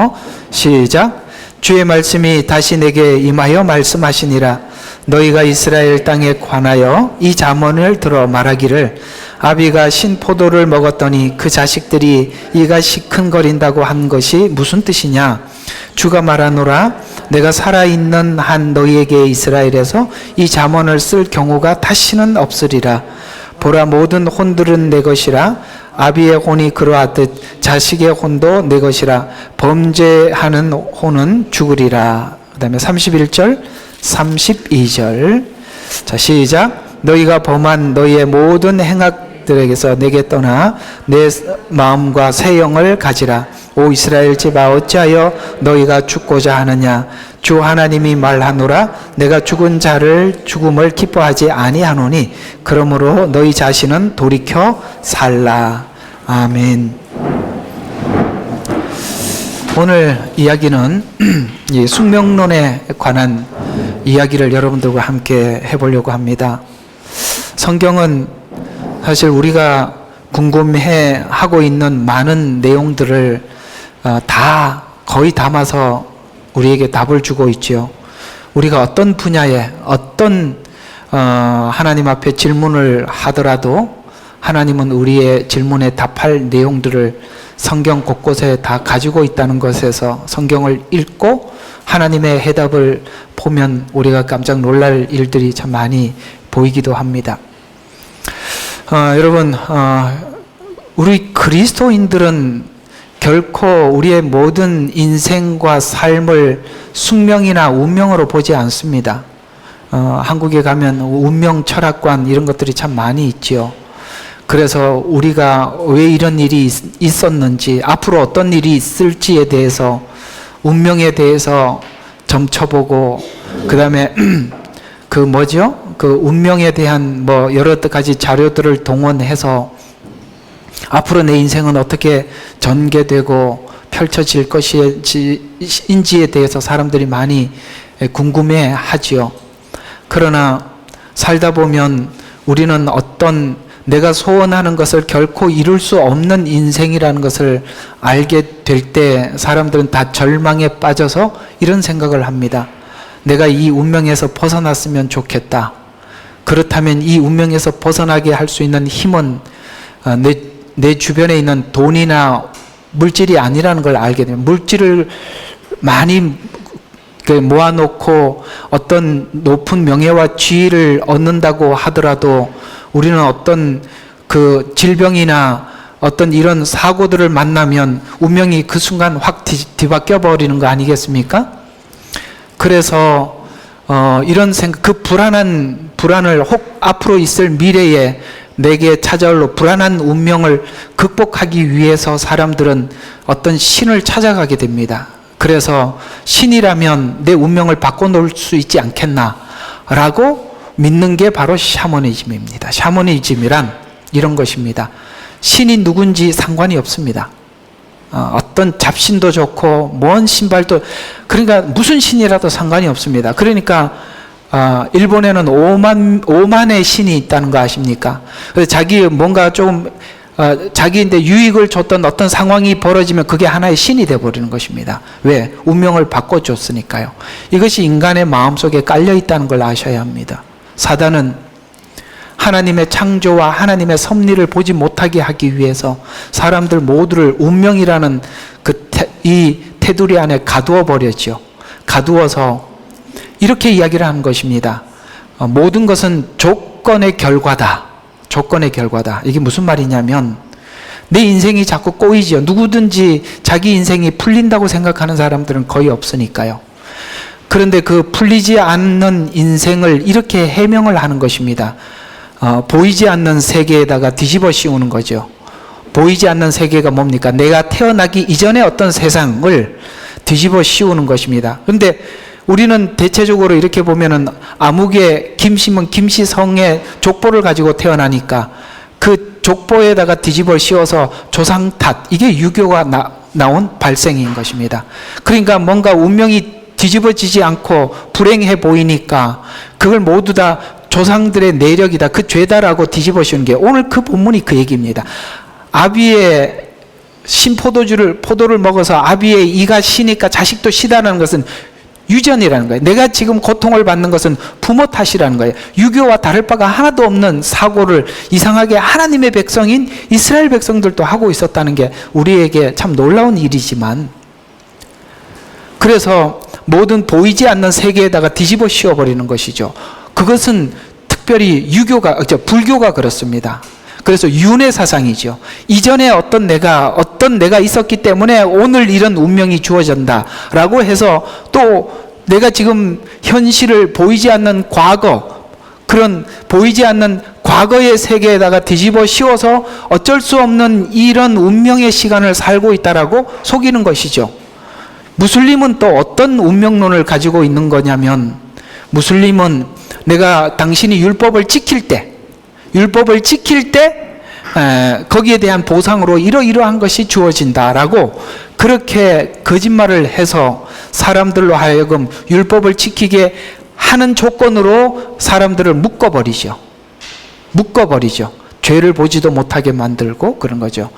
읽어볼까요? 시작. 주의 말씀이 다시 내게 임하여 말씀하시니라. 너희가 이스라엘 땅에 관하여 이 잠언을 들어 말하기를 아비가 신포도를 먹었더니 그 자식들이 이가 시큰거린다고 한 것이 무슨 뜻이냐? 주가 말하노라. 내가 살아있는 한 너희에게 이스라엘에서 이 잠언을 쓸 경우가 다시는 없으리라. 보라, 모든 혼들은 내 것이라. 아비의 혼이 그러하듯 자식의 혼도 내 것이라. 범죄하는 혼은 죽으리라. 그 다음에 31절 32절. 자, 시작. 너희가 범한 너희의 모든 행악들에게서 내게 떠나 내 마음과 새 영을 가지라. 오 이스라엘 집아, 어찌하여 너희가 죽고자 하느냐? 주 하나님이 말하노라. 내가 죽은 자를 죽음을 기뻐하지 아니하노니 그러므로 너희 자신은 돌이켜 살라. 아멘. 오늘 이야기는 이 숙명론에 관한 이야기를 여러분들과 함께 해보려고 합니다. 성경은 사실 우리가 궁금해하고 있는 많은 내용들을 다 거의 담아서 우리에게 답을 주고 있죠. 우리가 어떤 분야에 어떤 하나님 앞에 질문을 하더라도 하나님은 우리의 질문에 답할 내용들을 성경 곳곳에 다 가지고 있다는 것에서 성경을 읽고 하나님의 해답을 보면 우리가 깜짝 놀랄 일들이 참 많이 보이기도 합니다. 여러분, 우리 그리스도인들은 결코 우리의 모든 인생과 삶을 숙명이나 운명으로 보지 않습니다. 한국에 가면 운명 철학관 이런 것들이 참 많이 있지요. 그래서 우리가 왜 이런 일이 있었는지, 앞으로 어떤 일이 있을지에 대해서, 운명에 대해서 점쳐보고, 그 다음에 그 운명에 대한 여러 가지 자료들을 동원해서 앞으로 내 인생은 어떻게 전개되고 펼쳐질 것인지에 대해서 사람들이 많이 궁금해 하지요. 그러나 살다 보면 우리는 내가 소원하는 것을 결코 이룰 수 없는 인생이라는 것을 알게 될 때 사람들은 다 절망에 빠져서 이런 생각을 합니다. 내가 이 운명에서 벗어났으면 좋겠다. 그렇다면 이 운명에서 벗어나게 할 수 있는 힘은 내 주변에 있는 돈이나 물질이 아니라는 걸 알게 됩니다. 물질을 많이 모아놓고 어떤 높은 명예와 지위를 얻는다고 하더라도 우리는 어떤 그 질병이나 어떤 이런 사고들을 만나면 운명이 그 순간 확 뒤바뀌어 버리는 거 아니겠습니까? 그래서 이런 생각, 그 불안을 혹 앞으로 있을 미래에 내게 찾아올 불안한 운명을 극복하기 위해서 사람들은 어떤 신을 찾아가게 됩니다. 그래서 신이라면 내 운명을 바꿔놓을 수 있지 않겠나 라고 믿는 게 바로 샤머니즘입니다. 샤머니즘이란 이런 것입니다. 신이 누군지 상관이 없습니다. 어떤 잡신도 좋고 뭔 신발도, 그러니까 무슨 신이라도 상관이 없습니다. 그러니까 일본에는 5만의 신이 있다는 거 아십니까? 그래서 자기인데 유익을 줬던 어떤 상황이 벌어지면 그게 하나의 신이 되어버리는 것입니다. 왜? 운명을 바꿔줬으니까요. 이것이 인간의 마음속에 깔려 있다는 걸 아셔야 합니다. 사단은 하나님의 창조와 하나님의 섭리를 보지 못하게 하기 위해서 사람들 모두를 운명이라는 이 테두리 안에 가두어 버렸죠. 가두어서 이렇게 이야기를 하는 것입니다. 모든 것은 조건의 결과다. 조건의 결과다. 이게 무슨 말이냐면 내 인생이 자꾸 꼬이죠. 누구든지 자기 인생이 풀린다고 생각하는 사람들은 거의 없으니까요. 그런데 그 풀리지 않는 인생을 이렇게 해명을 하는 것입니다. 보이지 않는 세계에다가 뒤집어 씌우는 거죠. 보이지 않는 세계가 뭡니까? 내가 태어나기 이전의 어떤 세상을 뒤집어 씌우는 것입니다. 그런데 우리는 대체적으로 이렇게 보면은 아무개 김씨면 김씨성의 족보를 가지고 태어나니까 그 족보에다가 뒤집어 씌워서 조상 탓, 이게 유교가 나온 발생인 것입니다. 그러니까 뭔가 운명이 뒤집어지지 않고 불행해 보이니까 그걸 모두 다 조상들의 내력이다, 그 죄다라고 뒤집어 씌우는 게 오늘 그 본문이 그 얘기입니다. 아비의 포도를 먹어서 아비의 이가 시니까 자식도 시다라는 것은 유전이라는 거예요. 내가 지금 고통을 받는 것은 부모 탓이라는 거예요. 유교와 다를 바가 하나도 없는 사고를 이상하게 하나님의 백성인 이스라엘 백성들도 하고 있었다는 게 우리에게 참 놀라운 일이지만, 그래서 모든 보이지 않는 세계에다가 뒤집어 씌워버리는 것이죠. 그것은 특별히 불교가 그렇습니다. 그래서 윤회 사상이죠. 이전에 어떤 내가 있었기 때문에 오늘 이런 운명이 주어진다라고 해서 또 내가 지금 현실을 보이지 않는 그런 보이지 않는 과거의 세계에다가 뒤집어 씌워서 어쩔 수 없는 이런 운명의 시간을 살고 있다라고 속이는 것이죠. 무슬림은 또 어떤 운명론을 가지고 있는 거냐면, 무슬림은 당신이 율법을 지킬 때 거기에 대한 보상으로 이러이러한 것이 주어진다라고 그렇게 거짓말을 해서 사람들로 하여금 율법을 지키게 하는 조건으로 사람들을 묶어버리죠. 죄를 보지도 못하게 만들고 그런 거죠.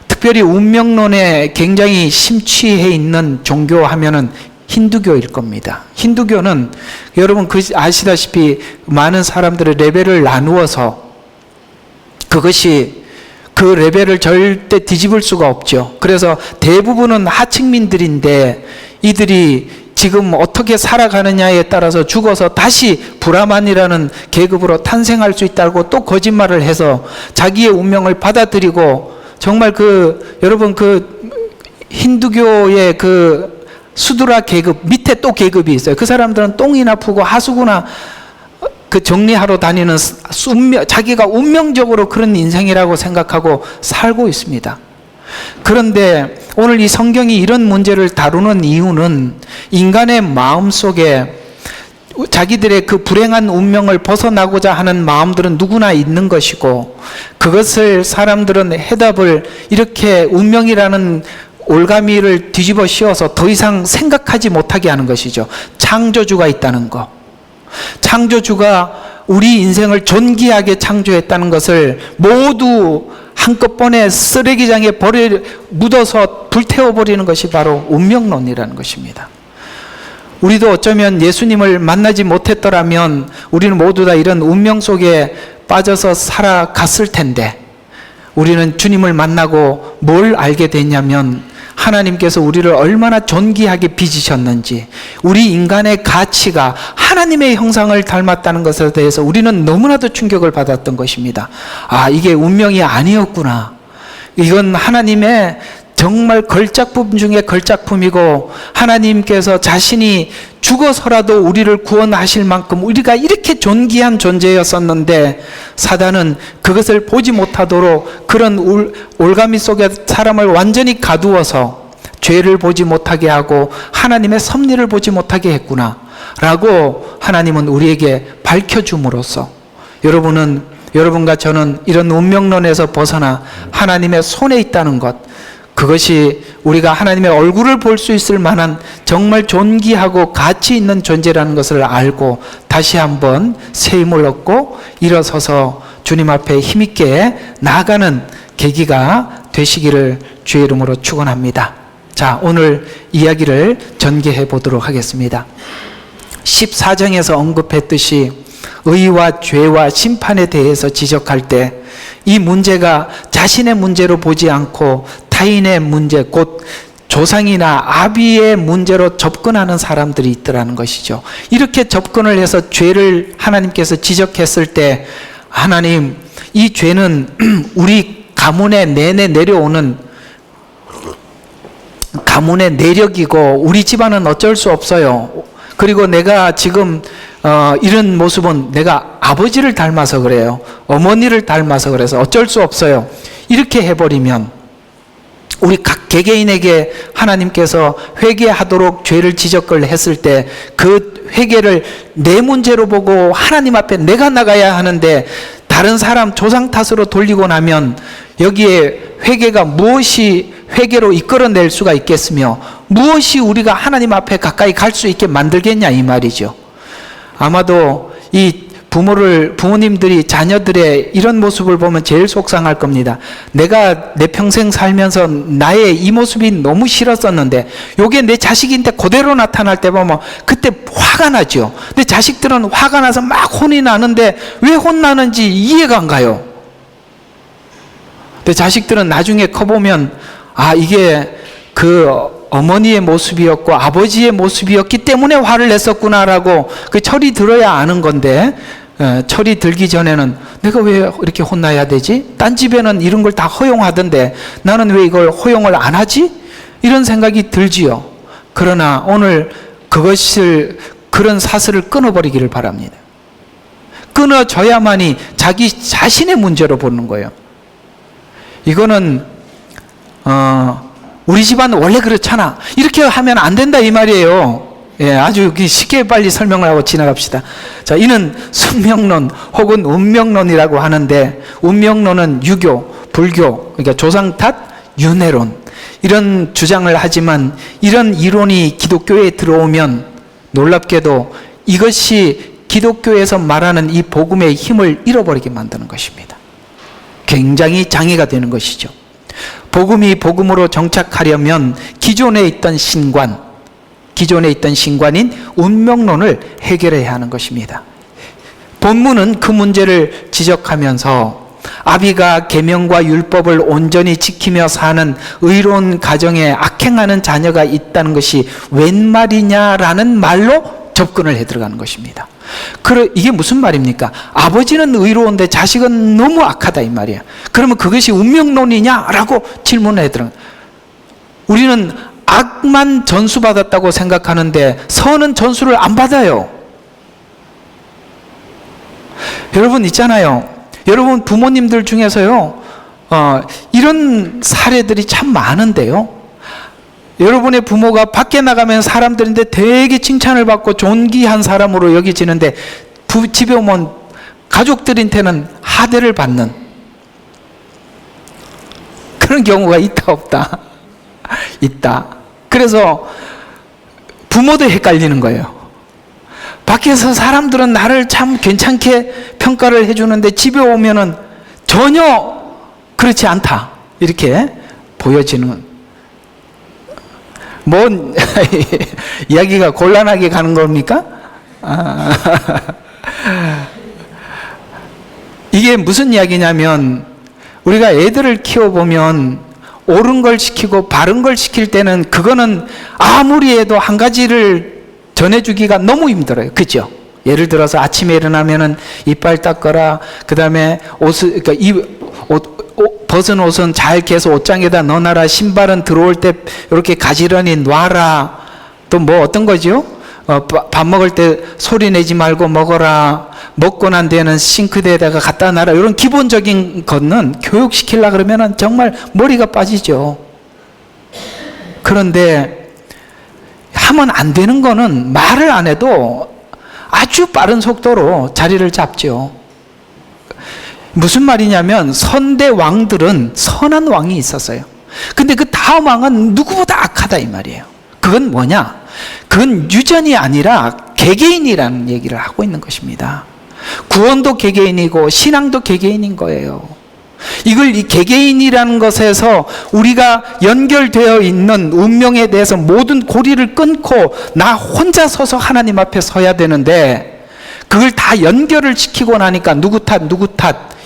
특별히 운명론에 굉장히 심취해 있는 종교 하면은 힌두교일 겁니다. 힌두교는 여러분 아시다시피 많은 사람들의 레벨을 나누어서 그 레벨을 절대 뒤집을 수가 없죠. 그래서 대부분은 하층민들인데 이들이 지금 어떻게 살아가느냐에 따라서 죽어서 다시 브라만이라는 계급으로 탄생할 수 있다고 또 거짓말을 해서 자기의 운명을 받아들이고, 정말 여러분 힌두교의 수드라 계급 밑에 또 계급이 있어요. 그 사람들은 똥이나 푸고 하수구나 정리하러 다니는 자기가 운명적으로 그런 인생이라고 생각하고 살고 있습니다. 그런데 오늘 이 성경이 이런 문제를 다루는 이유는 인간의 마음속에 자기들의 그 불행한 운명을 벗어나고자 하는 마음들은 누구나 있는 것이고, 그것을 사람들은 해답을 이렇게 운명이라는 올가미를 뒤집어 씌워서 더 이상 생각하지 못하게 하는 것이죠. 창조주가 있다는 거. 창조주가 우리 인생을 존귀하게 창조했다는 것을 모두 한꺼번에 쓰레기장에 묻어서 불태워버리는 것이 바로 운명론이라는 것입니다. 우리도 어쩌면 예수님을 만나지 못했더라면 우리는 모두 다 이런 운명 속에 빠져서 살아갔을 텐데, 우리는 주님을 만나고 뭘 알게 됐냐면 하나님께서 우리를 얼마나 존귀하게 빚으셨는지, 우리 인간의 가치가 하나님의 형상을 닮았다는 것에 대해서 우리는 너무나도 충격을 받았던 것입니다. 이게 운명이 아니었구나. 이건 하나님의 정말 걸작품 중에 걸작품이고, 하나님께서 자신이 죽어서라도 우리를 구원하실 만큼 우리가 이렇게 존귀한 존재였었는데, 사단은 그것을 보지 못하도록 그런 올가미 속에 사람을 완전히 가두어서 죄를 보지 못하게 하고 하나님의 섭리를 보지 못하게 했구나 라고 하나님은 우리에게 밝혀줌으로써, 여러분과 저는 이런 운명론에서 벗어나 하나님의 손에 있다는 것, 그것이 우리가 하나님의 얼굴을 볼 수 있을 만한 정말 존귀하고 가치 있는 존재라는 것을 알고 다시 한번 새 힘을 얻고 일어서서 주님 앞에 힘있게 나아가는 계기가 되시기를 주의 이름으로 축원합니다. 자, 오늘 이야기를 전개해 보도록 하겠습니다. 14장에서 언급했듯이 의와 죄와 심판에 대해서 지적할 때 이 문제가 자신의 문제로 보지 않고 타인의 문제, 곧 조상이나 아비의 문제로 접근하는 사람들이 있더라는 것이죠. 이렇게 접근을 해서 죄를 하나님께서 지적했을 때, 하나님, 이 죄는 우리 가문에 내내 내려오는 가문의 내력이고 우리 집안은 어쩔 수 없어요. 그리고 내가 지금 이런 모습은 내가 아버지를 닮아서 그래요. 어머니를 닮아서 그래서 어쩔 수 없어요. 이렇게 해버리면 우리 각 개개인에게 하나님께서 회개하도록 죄를 지적을 했을 때 그 회개를 내 문제로 보고 하나님 앞에 내가 나가야 하는데, 다른 사람 조상 탓으로 돌리고 나면 여기에 회개가 무엇이 회개로 이끌어낼 수가 있겠으며 무엇이 우리가 하나님 앞에 가까이 갈 수 있게 만들겠냐 이 말이죠. 아마도 이 부모님들이 자녀들의 이런 모습을 보면 제일 속상할 겁니다. 내가 내 평생 살면서 나의 이 모습이 너무 싫었었는데 요게 내 자식인데 그대로 나타날 때 보면 그때 화가 나죠. 근데 자식들은 화가 나서 막 혼이 나는데 왜 혼나는지 이해가 안 가요. 근데 자식들은 나중에 커보면 아, 이게 그 어머니의 모습이었고 아버지의 모습이었기 때문에 화를 냈었구나라고 그 철이 들어야 아는 건데, 철이 들기 전에는 내가 왜 이렇게 혼나야 되지? 딴 집에는 이런 걸 다 허용하던데 나는 왜 이걸 허용을 안 하지? 이런 생각이 들지요. 그러나 오늘 그런 사슬을 끊어버리기를 바랍니다. 끊어져야만이 자기 자신의 문제로 보는 거예요. 이거는 우리 집안 원래 그렇잖아, 이렇게 하면 안 된다 이 말이에요. 예, 아주 쉽게 빨리 설명을 하고 지나갑시다. 자, 이는 숙명론 혹은 운명론이라고 하는데, 운명론은 유교, 불교, 그러니까 조상 탓, 윤회론 이런 주장을 하지만 이런 이론이 기독교에 들어오면 놀랍게도 이것이 기독교에서 말하는 이 복음의 힘을 잃어버리게 만드는 것입니다. 굉장히 장애가 되는 것이죠. 복음이 복음으로 정착하려면 기존에 있던 신관인 운명론을 해결해야 하는 것입니다. 본문은 그 문제를 지적하면서 아비가 계명과 율법을 온전히 지키며 사는 의로운 가정에 악행하는 자녀가 있다는 것이 웬 말이냐라는 말로 접근을 해 들어가는 것입니다. 이게 무슨 말입니까? 아버지는 의로운데 자식은 너무 악하다 이 말이야. 그러면 그것이 운명론이냐라고 질문을 해 들어가는. 우리는 악만 전수받았다고 생각하는데 선은 전수를 안 받아요. 여러분 있잖아요. 여러분 부모님들 중에서요, 이런 사례들이 참 많은데요. 여러분의 부모가 밖에 나가면 사람들인데 되게 칭찬을 받고 존귀한 사람으로 여겨지는데 집에 오면 가족들한테는 하대를 받는 그런 경우가 있다 없다? 있다. 그래서 부모도 헷갈리는 거예요. 밖에서 사람들은 나를 참 괜찮게 평가를 해주는데 집에 오면은 전혀 그렇지 않다, 이렇게 보여지는. 뭔 이야기가 곤란하게 가는 겁니까? 이게 무슨 이야기냐면, 우리가 애들을 키워보면 옳은 걸 시키고 바른 걸 시킬 때는 그거는 아무리 해도 한 가지를 전해주기가 너무 힘들어요. 그죠? 예를 들어서 아침에 일어나면은 이빨 닦거라, 그 다음에 그러니까 벗은 옷은 잘 개서 옷장에다 넣어놔라, 신발은 들어올 때 이렇게 가지런히 놔라, 또 뭐 어떤 거죠? 밥 먹을 때 소리 내지 말고 먹어라, 먹고 난 뒤에는 싱크대에다가 갖다 놔라, 이런 기본적인 거는 교육시키려고 그러면은 정말 머리가 빠지죠. 그런데 하면 안 되는 거는 말을 안 해도 아주 빠른 속도로 자리를 잡죠. 무슨 말이냐면, 선대 왕들은 선한 왕이 있었어요. 근데 그 다음 왕은 누구보다 악하다 이 말이에요. 그건 뭐냐? 그건 유전이 아니라 개개인이라는 얘기를 하고 있는 것입니다. 구원도 개개인이고 신앙도 개개인인 거예요. 이걸 이 개개인이라는 것에서 우리가 연결되어 있는 운명에 대해서 모든 고리를 끊고 나 혼자 서서 하나님 앞에 서야 되는데, 그걸 다 연결을 시키고 나니까 누구 탓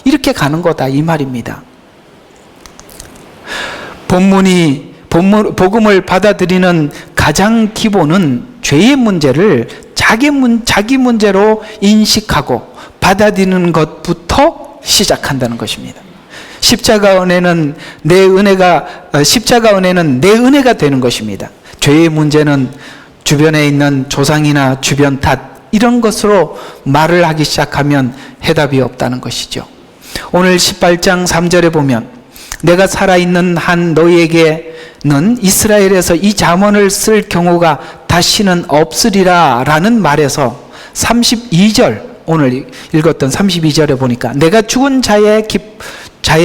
이렇게 가는 거다 이 말입니다. 복음을 받아들이는 가장 기본은 죄의 문제를 자기 문제로 인식하고 받아들이는 것부터 시작한다는 것입니다. 십자가 은혜는 내 은혜가 되는 것입니다. 죄의 문제는 주변에 있는 조상이나 주변 탓, 이런 것으로 말을 하기 시작하면 해답이 없다는 것이죠. 오늘 18장 3절에 보면, 내가 살아있는 한 너희에게는 이스라엘에서 이 잠언을 쓸 경우가 다시는 없으리라 라는 말에서 32절, 오늘 읽었던 32절에 보니까, 내가 죽은 자의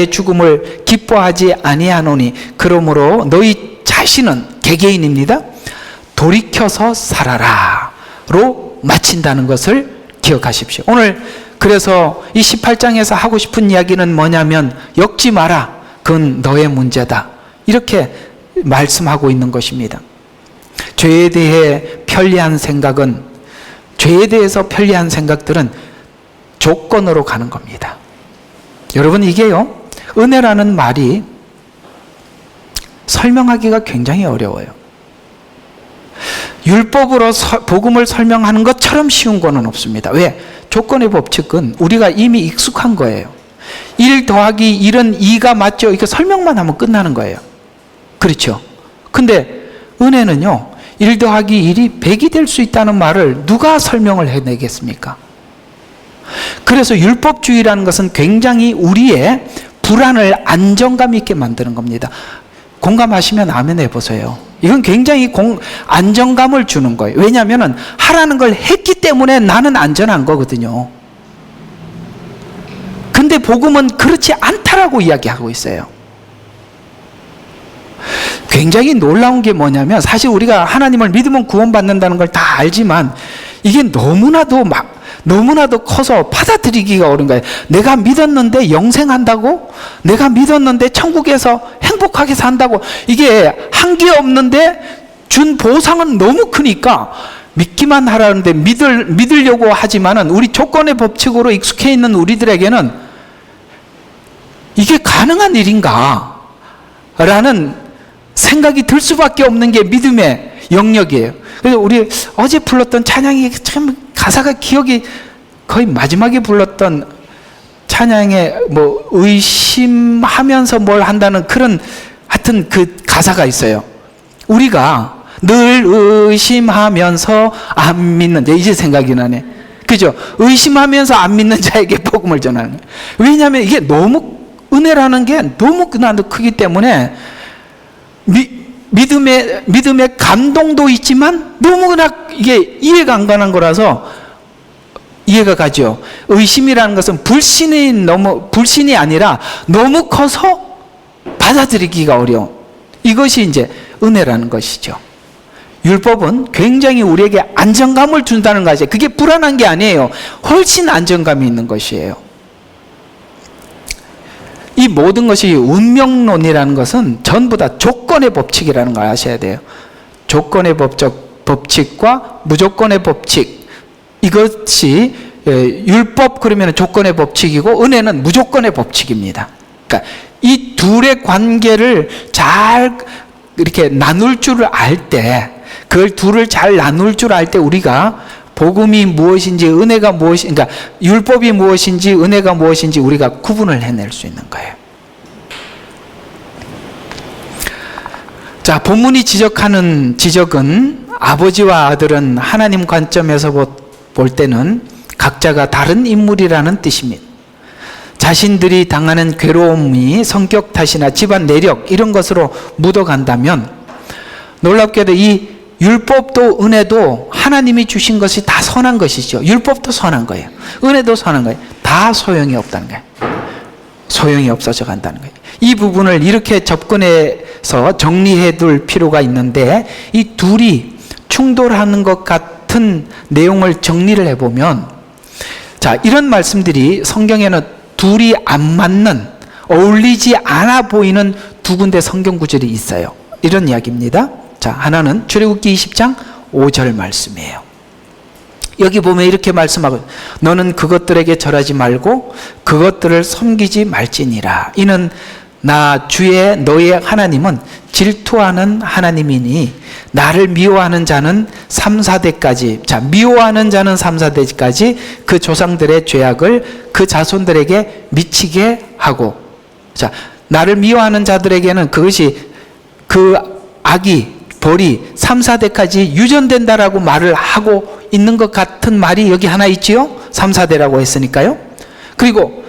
죽음을 기뻐하지 아니하노니 그러므로 너희 자신은, 개개인입니다, 돌이켜서 살아라 로 마친다는 것을 기억하십시오. 오늘 그래서 이 18장에서 하고 싶은 이야기는 뭐냐면 엮지 마라. 그건 너의 문제다. 이렇게 말씀하고 있는 것입니다. 죄에 대해 편리한 생각은, 죄에 대해서 편리한 생각들은 조건으로 가는 겁니다. 여러분, 이게요, 은혜라는 말이 설명하기가 굉장히 어려워요. 율법으로 복음을 설명하는 것처럼 쉬운 거는 없습니다. 왜? 조건의 법칙은 우리가 이미 익숙한 거예요. 1 더하기 1은 2가 맞죠? 이거 설명만 하면 끝나는 거예요. 그렇죠? 근데 은혜는요, 1 더하기 1이 100이 될 수 있다는 말을 누가 설명을 해내겠습니까? 그래서 율법주의라는 것은 굉장히 우리의 불안을 안정감 있게 만드는 겁니다. 공감하시면 아멘 해보세요. 이건 굉장히 안정감을 주는 거예요. 왜냐하면 하라는 걸 했기 때문에 나는 안전한 거거든요. 근데 복음은 그렇지 않다라고 이야기하고 있어요. 굉장히 놀라운 게 뭐냐면, 사실 우리가 하나님을 믿으면 구원받는다는 걸 다 알지만 이게 너무나도 커서 받아들이기가 어려운 거예요. 내가 믿었는데 영생한다고? 내가 믿었는데 천국에서 행복하게 산다고? 이게 한계 없는데 준 보상은 너무 크니까 믿기만 하라는데 믿으려고 하지만은, 우리 조건의 법칙으로 익숙해 있는 우리들에게는 이게 가능한 일인가? 라는 생각이 들 수밖에 없는 게 믿음의 영역이에요. 그래서 우리 어제 불렀던 찬양이 참 가사가 기억이, 거의 마지막에 불렀던 찬양에 뭐 의심하면서 뭘 한다는 그런 하여튼 그 가사가 있어요. 우리가 늘 의심하면서 안 믿는, 이제 생각이 나네. 그죠? 의심하면서 안 믿는 자에게 복음을 전하는 거예요. 왜냐하면 이게 너무, 은혜라는 게 너무 크기 때문에 믿음의 감동도 있지만 너무나 이게 이해가 안 가는 거라서 이해가 가죠. 의심이라는 것은 불신이 아니라 너무 커서 받아들이기가 어려운, 이것이 이제 은혜라는 것이죠. 율법은 굉장히 우리에게 안정감을 준다는 것이죠. 그게 불안한 게 아니에요. 훨씬 안정감이 있는 것이에요. 이 모든 것이 운명론이라는 것은 전부 다 조건의 법칙이라는 걸 아셔야 돼요. 조건의 법칙과 무조건의 법칙, 이것이 율법 그러면 조건의 법칙이고 은혜는 무조건의 법칙입니다. 그러니까 이 둘의 관계를 잘 이렇게 나눌 줄 알 때, 그걸 둘을 잘 나눌 줄 알 때 우리가 복음이 무엇인지, 은혜가 무엇인지, 그러니까 율법이 무엇인지 은혜가 무엇인지 우리가 구분을 해낼 수 있는 거예요. 자, 본문이 지적하는 지적은 아버지와 아들은 하나님 관점에서 볼 때는 각자가 다른 인물이라는 뜻입니다. 자신들이 당하는 괴로움이 성격 탓이나 집안 내력 이런 것으로 묻어간다면, 놀랍게도 이 율법도 은혜도 하나님이 주신 것이 다 선한 것이죠. 율법도 선한 거예요. 은혜도 선한 거예요. 다 소용이 없다는 거예요. 소용이 없어져 간다는 거예요. 이 부분을 이렇게 접근해서 정리해 둘 필요가 있는데, 이 둘이 충돌하는 것 같은 내용을 정리를 해보면, 자, 이런 말씀들이 성경에는 둘이 안 맞는, 어울리지 않아 보이는 두 군데 성경 구절이 있어요. 이런 이야기입니다. 자, 하나는 출애굽기 20장 5절 말씀이에요. 여기 보면 이렇게 말씀하고, 너는 그것들에게 절하지 말고 그것들을 섬기지 말지니라. 이는 나 주의 너의 하나님은 질투하는 하나님이니 나를 미워하는 자는 3, 4대까지, 자, 미워하는 자는 3, 4대까지 그 조상들의 죄악을 그 자손들에게 미치게 하고, 자, 나를 미워하는 자들에게는 그것이, 그 악이, 벌이 3, 4대까지 유전된다라고 말을 하고 있는 것 같은 말이 여기 하나 있지요? 3, 4대라고 했으니까요. 그리고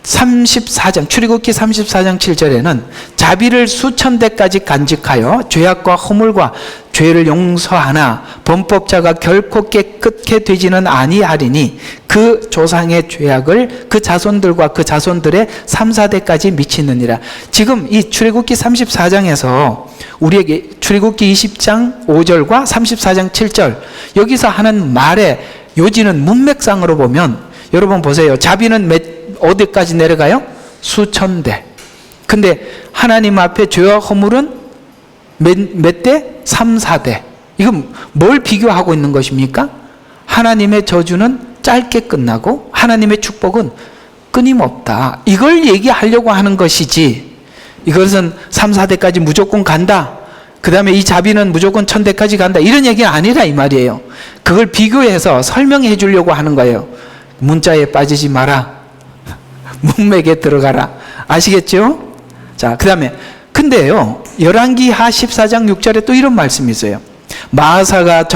34장, 출애굽기 34장 7절에는 자비를 수천 대까지 간직하여 죄악과 허물과 죄를 용서하나 범법자가 결코 깨끗게 되지는 아니하리니 그 조상의 죄악을 그 자손들과 그 자손들의 3, 4대까지 미치느니라. 지금 이 출애굽기 34장에서 우리에게 출애굽기 20장 5절과 34장 7절 여기서 하는 말의 요지는 문맥상으로 보면 여러분 보세요. 자비는 어디까지 내려가요? 수천 대. 근데 하나님 앞에 죄와 허물은 몇 대? 3, 4대. 이건 뭘 비교하고 있는 것입니까? 하나님의 저주는 짧게 끝나고 하나님의 축복은 끊임없다. 이걸 얘기하려고 하는 것이지, 이것은 3, 4대까지 무조건 간다, 그 다음에 이 자비는 무조건 1000대까지 간다, 이런 얘기는 아니라 이 말이에요. 그걸 비교해서 설명해 주려고 하는 거예요. 문자에 빠지지 마라, 문맥에 들어가라. 아시겠죠? 자, 그 다음에 근데요, 열왕기하 14장 6절에 또 이런 말씀이 있어요. 마아사가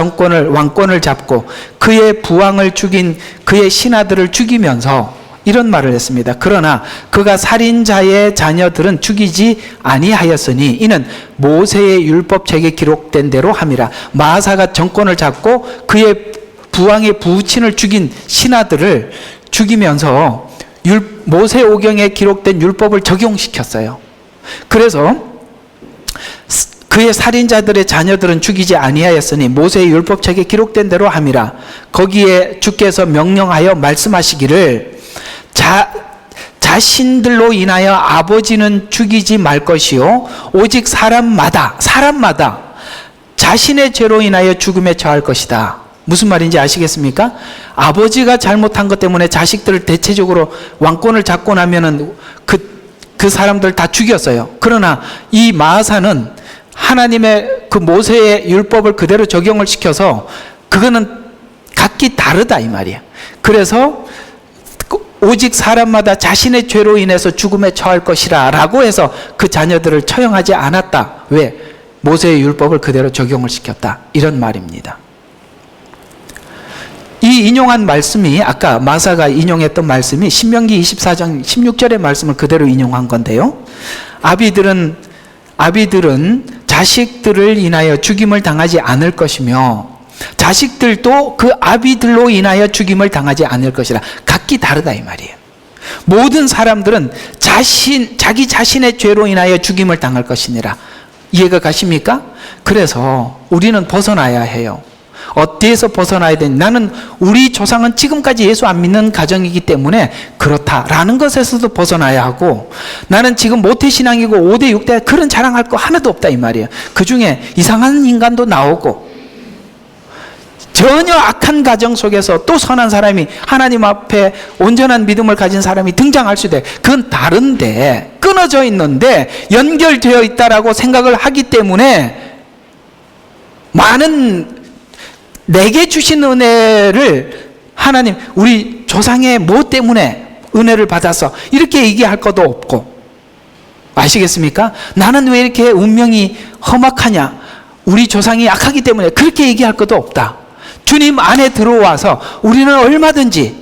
왕권을 잡고 그의 부왕을 죽인 그의 신하들을 죽이면서 이런 말을 했습니다. 그러나 그가 살인자의 자녀들은 죽이지 아니하였으니 이는 모세의 율법책에 기록된 대로 함이라. 마아사가 정권을 잡고 그의 부왕의 부친을 죽인 신하들을 죽이면서 모세오경에 기록된 율법을 적용시켰어요. 그래서 그의 살인자들의 자녀들은 죽이지 아니하였으니 모세의 율법책에 기록된 대로 함이라. 거기에 주께서 명령하여 말씀하시기를 자신들로 인하여 아버지는 죽이지 말 것이요 오직 사람마다 자신의 죄로 인하여 죽음에 처할 것이다. 무슨 말인지 아시겠습니까? 아버지가 잘못한 것 때문에 자식들을 대체적으로 왕권을 잡고 나면은 그 사람들 다 죽였어요. 그러나 이 마아사는 하나님의 그 모세의 율법을 그대로 적용을 시켜서 그거는 각기 다르다 이 말이야. 그래서 오직 사람마다 자신의 죄로 인해서 죽음에 처할 것이라 라고 해서 그 자녀들을 처형하지 않았다. 왜? 모세의 율법을 그대로 적용을 시켰다, 이런 말입니다. 이 인용한 말씀이 아까 마사가 인용했던 말씀이 신명기 24장 16절의 말씀을 그대로 인용한 건데요. 아비들은 자식들을 인하여 죽임을 당하지 않을 것이며 자식들도 그 아비들로 인하여 죽임을 당하지 않을 것이라. 각기 다르다 이 말이에요. 모든 사람들은 자기 자신의 죄로 인하여 죽임을 당할 것이니라. 이해가 가십니까? 그래서 우리는 벗어나야 해요. 어디에서 벗어나야 되니? 나는 우리 조상은 지금까지 예수 안 믿는 가정이기 때문에 그렇다라는 것에서도 벗어나야 하고, 나는 지금 모태신앙이고 5대 6대 그런 자랑할 거 하나도 없다 이 말이에요. 그 중에 이상한 인간도 나오고 전혀 악한 가정 속에서 또 선한 사람이, 하나님 앞에 온전한 믿음을 가진 사람이 등장할 수도 돼. 그건 다른데, 끊어져 있는데 연결되어 있다라고 생각을 하기 때문에 많은 내게 주신 은혜를 하나님, 우리 조상의 뭐 때문에 은혜를 받아서 이렇게 얘기할 것도 없고, 아시겠습니까? 나는 왜 이렇게 운명이 험악하냐, 우리 조상이 약하기 때문에, 그렇게 얘기할 것도 없다. 주님 안에 들어와서 우리는 얼마든지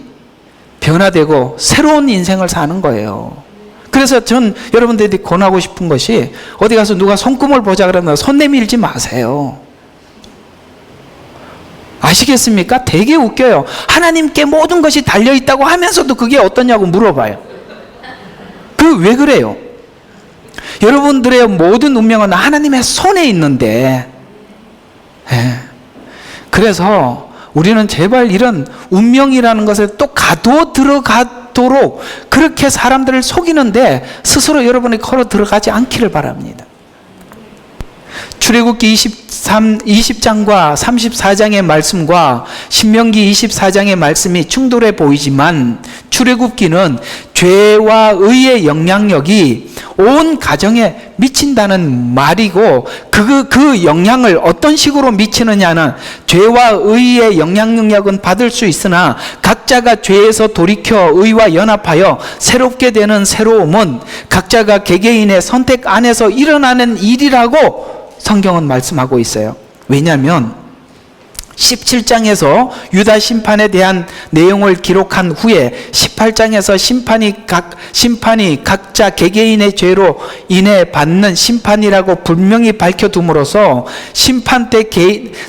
변화되고 새로운 인생을 사는 거예요. 그래서 전 여러분들이 권하고 싶은 것이, 어디 가서 누가 손금을 보자 그러면 손 내밀지 마세요. 아시겠습니까? 되게 웃겨요. 하나님께 모든 것이 달려있다고 하면서도 그게 어떠냐고 물어봐요. 왜 그래요? 여러분들의 모든 운명은 하나님의 손에 있는데, 그래서 우리는 제발 이런 운명이라는 것에 또 가둬 들어가도록 그렇게 사람들을 속이는데 스스로 여러분이 걸어 들어가지 않기를 바랍니다. 출애굽기 20장과 34장의 말씀과 신명기 24장의 말씀이 충돌해 보이지만, 출애굽기는 죄와 의의 영향력이 온 가정에 미친다는 말이고, 그 영향을 어떤 식으로 미치느냐는, 죄와 의의 영향력은 받을 수 있으나 각자가 죄에서 돌이켜 의와 연합하여 새롭게 되는 새로움은 각자가 개개인의 선택 안에서 일어나는 일이라고 성경은 말씀하고 있어요. 왜냐하면 17장에서 유다 심판에 대한 내용을 기록한 후에 18장에서 심판이 각자 개개인의 죄로 인해 받는 심판이라고 분명히 밝혀둠으로써 심판 때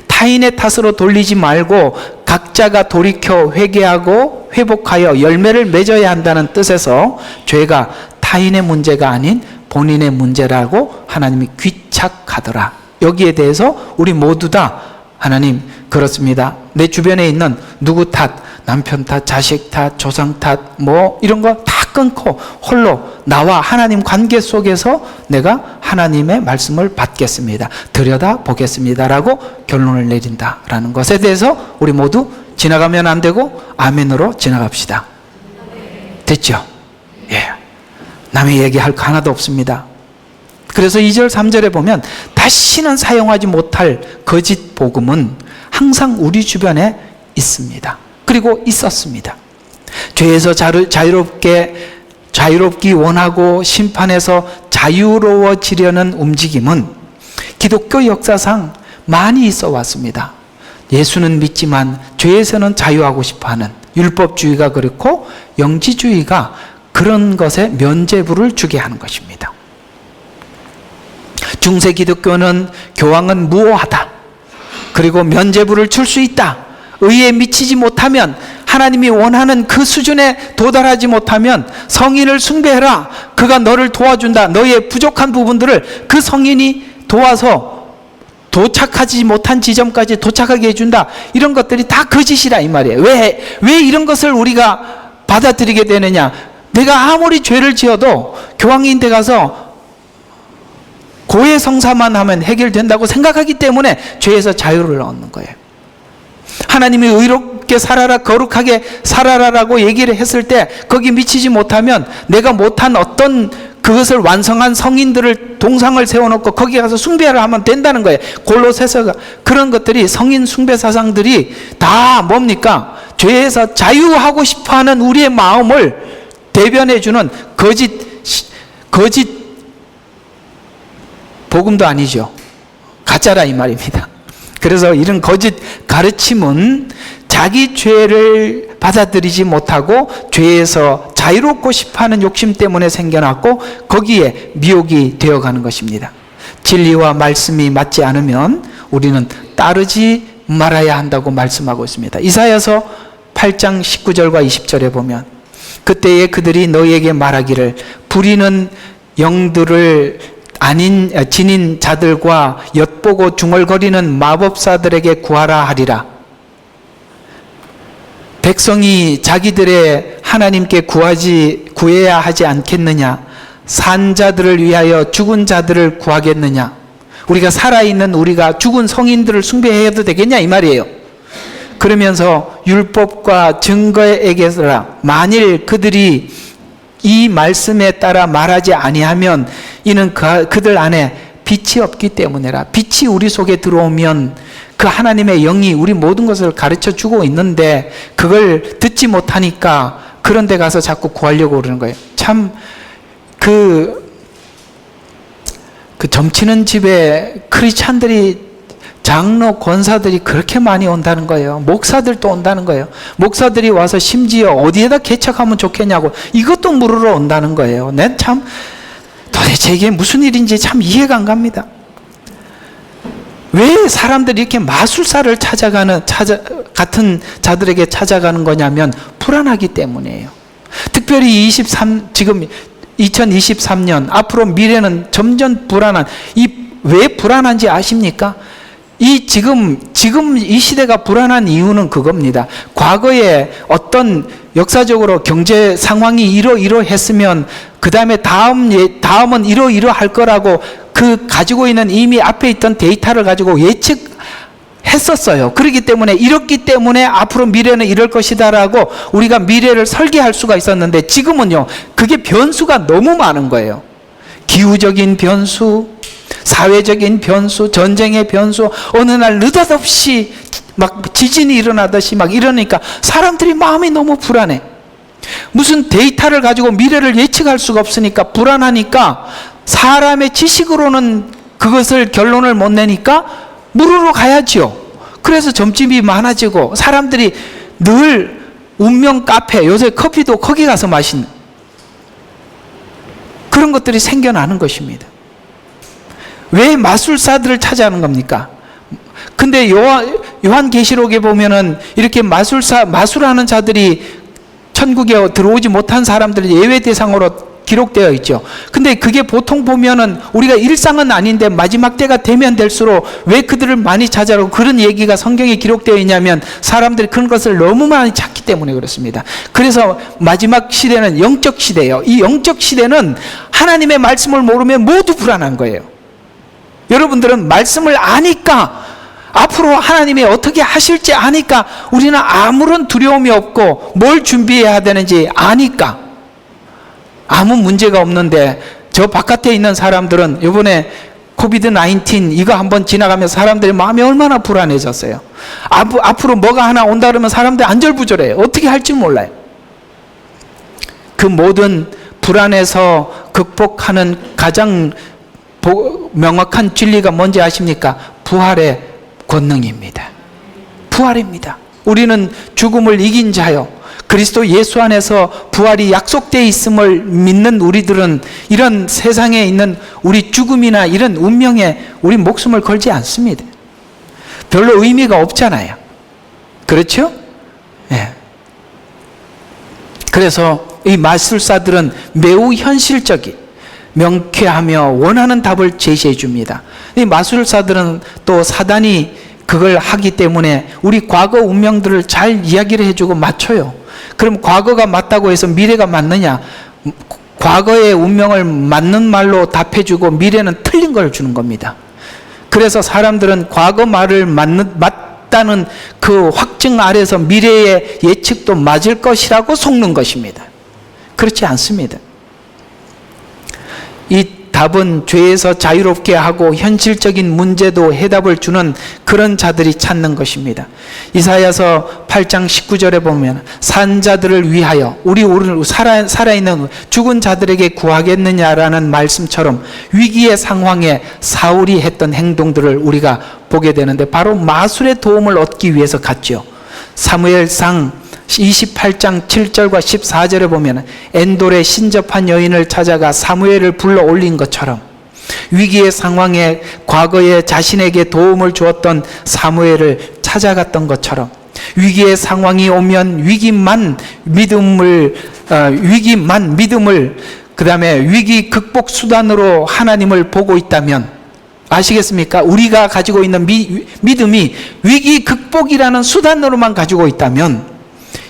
타인의 탓으로 돌리지 말고 각자가 돌이켜 회개하고 회복하여 열매를 맺어야 한다는 뜻에서 죄가 타인의 문제가 아닌 본인의 문제라고 하나님이 귀착하더라. 여기에 대해서 우리 모두 다 하나님, 그렇습니다. 내 주변에 있는 누구 탓, 남편 탓, 자식 탓, 조상 탓, 뭐 이런 거 다 끊고 홀로 나와 하나님 관계 속에서 내가 하나님의 말씀을 받겠습니다. 들여다보겠습니다라고 결론을 내린다라는 것에 대해서 우리 모두 지나가면 안 되고 아멘으로 지나갑시다. 됐죠? 예. 남의 얘기할 거 하나도 없습니다. 그래서 2절 3절에 보면 다시는 사용하지 못할 거짓 복음은 항상 우리 주변에 있습니다. 그리고 있었습니다. 죄에서 자유롭기 원하고 심판에서 자유로워지려는 움직임은 기독교 역사상 많이 있어 왔습니다. 예수는 믿지만 죄에서는 자유하고 싶어하는 율법주의가 그렇고 영지주의가 그런 것에 면죄부를 주게 하는 것입니다. 중세 기독교는 교황은 무오하다. 그리고 면죄부를 줄 수 있다. 의에 미치지 못하면, 하나님이 원하는 그 수준에 도달하지 못하면 성인을 숭배해라. 그가 너를 도와준다. 너의 부족한 부분들을 그 성인이 도와서 도착하지 못한 지점까지 도착하게 해준다. 이런 것들이 다 거짓이라 이 말이에요. 왜 이런 것을 우리가 받아들이게 되느냐? 내가 아무리 죄를 지어도 교황인 데 가서 고해 성사만 하면 해결된다고 생각하기 때문에 죄에서 자유를 얻는 거예요. 하나님이 의롭게 살아라, 거룩하게 살아라라고 얘기를 했을 때 거기 미치지 못하면 내가 못한 어떤 그것을 완성한 성인들을 동상을 세워놓고 거기 가서 숭배를 하면 된다는 거예요. 골로새서가 그런 것들이, 성인 숭배 사상들이 다 뭡니까? 죄에서 자유하고 싶어하는 우리의 마음을 대변해주는 거짓 복음도 아니죠. 가짜라 이 말입니다. 그래서 이런 거짓 가르침은 자기 죄를 받아들이지 못하고 죄에서 자유롭고 싶어하는 욕심 때문에 생겨났고 거기에 미혹이 되어가는 것입니다. 진리와 말씀이 맞지 않으면 우리는 따르지 말아야 한다고 말씀하고 있습니다. 이사야서 8장 19절과 20절에 보면 그때에 그들이 너희에게 말하기를 부리는 영들을 아닌 지닌 자들과 엿보고 중얼거리는 마법사들에게 구하라 하리라. 백성이 자기들의 하나님께 구해야 하지 않겠느냐? 산 자들을 위하여 죽은 자들을 구하겠느냐? 우리가 살아있는 우리가 죽은 성인들을 숭배해도 되겠냐 이 말이에요. 그러면서 율법과 증거에게서라 만일 그들이 이 말씀에 따라 말하지 아니하면 이는 그들 안에 빛이 없기 때문이라. 빛이 우리 속에 들어오면 그 하나님의 영이 우리 모든 것을 가르쳐 주고 있는데 그걸 듣지 못하니까 그런 데 가서 자꾸 구하려고 그러는 거예요. 참 그 점치는 집에 크리스찬들이, 장로, 권사들이 그렇게 많이 온다는 거예요. 목사들도 온다는 거예요. 목사들이 와서 심지어 어디에다 개척하면 좋겠냐고 이것도 물으러 온다는 거예요. 난 참 도대체 이게 무슨 일인지 참 이해가 안 갑니다. 왜 사람들이 이렇게 마술사를 같은 자들에게 찾아가는 거냐면 불안하기 때문이에요. 특별히 지금 2023년 앞으로 미래는 점점 불안한, 왜 불안한지 아십니까? 지금 이 시대가 불안한 이유는 그겁니다. 과거에 어떤 역사적으로 경제 상황이 이러했으면 그 다음에 다음은 이러할 거라고 그 가지고 있는 이미 앞에 있던 데이터를 가지고 예측했었어요. 그렇기 때문에 이렇기 때문에 앞으로 미래는 이럴 것이다라고 우리가 미래를 설계할 수가 있었는데 지금은요, 그게 변수가 너무 많은 거예요. 기후적인 변수, 사회적인 변수, 전쟁의 변수, 어느 날 느닷없이 막 지진이 일어나듯이 막 이러니까 사람들이 마음이 너무 불안해. 무슨 데이터를 가지고 미래를 예측할 수가 없으니까 불안하니까 사람의 지식으로는 그것을 결론을 못 내니까 물으러 가야죠. 그래서 점집이 많아지고 사람들이 늘 운명 카페, 요새 커피도 거기 가서 마시는 그런 것들이 생겨나는 것입니다. 왜 마술사들을 찾아가는 겁니까? 근데 요한계시록에 보면은 이렇게 마술하는 자들이 천국에 들어오지 못한 사람들을 예외 대상으로 기록되어 있죠. 근데 그게 보통 보면은 우리가 일상은 아닌데 마지막 때가 되면 될수록 왜 그들을 많이 찾아라고 그런 얘기가 성경에 기록되어 있냐면 사람들이 그런 것을 너무 많이 찾기 때문에 그렇습니다. 그래서 마지막 시대는 영적 시대예요. 이 영적 시대는 하나님의 말씀을 모르면 모두 불안한 거예요. 여러분들은 말씀을 아니까, 앞으로 하나님이 어떻게 하실지 아니까 우리는 아무런 두려움이 없고 뭘 준비해야 되는지 아니까 아무 문제가 없는데, 저 바깥에 있는 사람들은 이번에 코비드-19 이거 한번 지나가면서 사람들의 마음이 얼마나 불안해졌어요. 앞으로 뭐가 하나 온다 그러면 사람들이 안절부절해요. 어떻게 할지 몰라요. 그 모든 불안에서 극복하는 가장 명확한 진리가 뭔지 아십니까? 부활의 권능입니다. 부활입니다. 우리는 죽음을 이긴 자요, 그리스도 예수 안에서 부활이 약속되어 있음을 믿는 우리들은 이런 세상에 있는 우리 죽음이나 이런 운명에 우리 목숨을 걸지 않습니다. 별로 의미가 없잖아요. 그렇죠? 네. 그래서 이 마술사들은 매우 현실적인, 명쾌하며 원하는 답을 제시해 줍니다. 이 마술사들은 또 사단이 그걸 하기 때문에 우리 과거 운명들을 잘 이야기를 해주고 맞춰요. 그럼 과거가 맞다고 해서 미래가 맞느냐? 과거의 운명을 맞는 말로 답해주고 미래는 틀린 걸 주는 겁니다. 그래서 사람들은 과거 말을 맞다는 그 확증 아래서 미래의 예측도 맞을 것이라고 속는 것입니다. 그렇지 않습니다. 이 답은 죄에서 자유롭게 하고 현실적인 문제도 해답을 주는 그런 자들이 찾는 것입니다. 이사야서 8장 19절에 보면 산 자들을 위하여 우리 살아있는 죽은 자들에게 구하겠느냐라는 말씀처럼 위기의 상황에 사울이 했던 행동들을 우리가 보게 되는데 바로 마술의 도움을 얻기 위해서 갔죠. 사무엘상 28장 7절과 14절에 보면 엔돌에 신접한 여인을 찾아가 사무엘을 불러 올린 것처럼 위기의 상황에 과거에 자신에게 도움을 주었던 사무엘을 찾아갔던 것처럼 위기의 상황이 오면 위기만 믿음을 그 다음에 위기 극복 수단으로 하나님을 보고 있다면, 아시겠습니까? 우리가 가지고 있는 믿음이 위기 극복이라는 수단으로만 가지고 있다면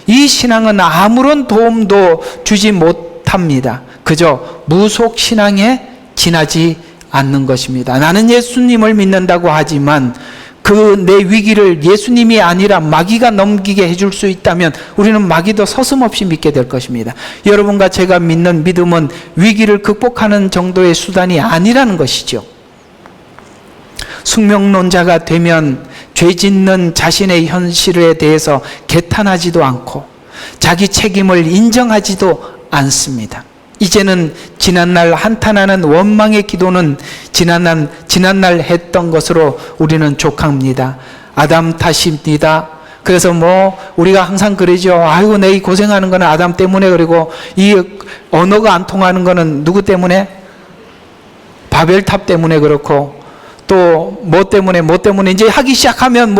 이 신앙은 아무런 도움도 주지 못합니다. 그저 무속 신앙에 지나지 않는 것입니다. 나는 예수님을 믿는다고 하지만 그 내 위기를 예수님이 아니라 마귀가 넘기게 해줄 수 있다면 우리는 마귀도 서슴없이 믿게 될 것입니다. 여러분과 제가 믿는 믿음은 위기를 극복하는 정도의 수단이 아니라는 것이죠. 숙명론자가 되면 죄 짓는 자신의 현실에 대해서 개탄하지도 않고 자기 책임을 인정하지도 않습니다. 이제는 지난날 한탄하는 원망의 기도는 지난날 했던 것으로 우리는 족합니다. 아담 탓입니다. 그래서 우리가 항상 그러죠. 아이고, 내 이 고생하는 거는 아담 때문에, 그리고 이 언어가 안 통하는 거는 누구 때문에? 바벨탑 때문에 그렇고, 또 뭐 때문에 이제 하기 시작하면